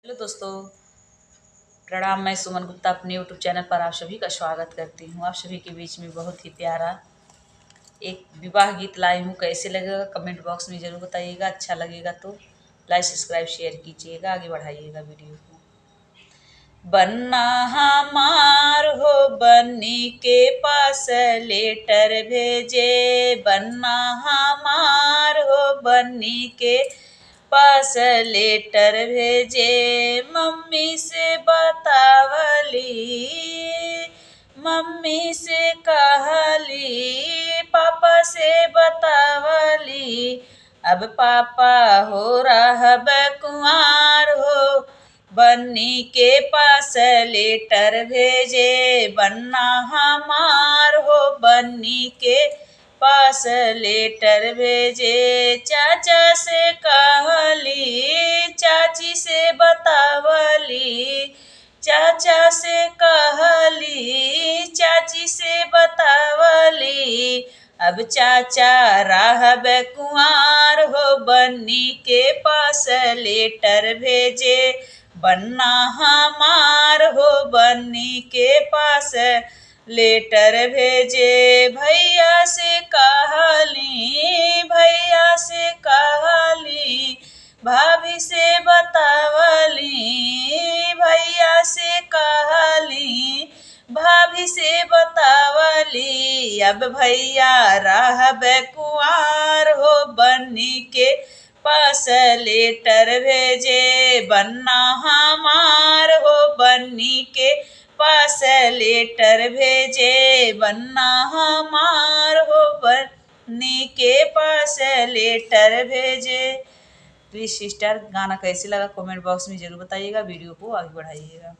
Hello दोस्तों, प्रणाम। मैं सुमन गुप्ता अपने यूट्यूब चैनल पर आप सभी का स्वागत करती हूँ। आप सभी के बीच में बहुत ही प्यारा एक विवाह गीत लाई हूँ। कैसे लगेगा कमेंट बॉक्स में ज़रूर बताइएगा। अच्छा लगेगा तो लाइक सब्सक्राइब शेयर कीजिएगा, आगे बढ़ाइएगा वीडियो को। बन्ना हमार हो बन्नी के पास लेटर भेजे, बन्ना हमार हो बन्नी के पास लेटर भेजे। मम्मी से बतावली, मम्मी से कहली, पापा से बतावली। अब पापा हो रहब कुंवार हो बन्नी के पास लेटर भेजे, बन्ना हमार हो बन्नी के पास लेटर भेजे। चाचा से कहली, चाची से बतावली, चाचा से कहली, चाची से बतावली। अब चाचा रहब कुंवार हो बन्नी के पास लेटर भेजे, बन्ना हमार हो बन्नी के पास लेटर भेजे। भैया से कहली, भैया से कहली, भाभी से बतावली, भैया से कहली, भाभी से बतावली। अब भैया रहब कुंवार हो बन्नी के पास लेटर भेजे, बन्ना हमार हो बन्नी के पास लेटर भेजे, बन्ना हमार हो बन्नी के पास लेटर भेजे। प्लीज सिस्टर, गाना कैसे लगा कमेंट बॉक्स में ज़रूर बताइएगा, वीडियो को आगे बढ़ाइएगा।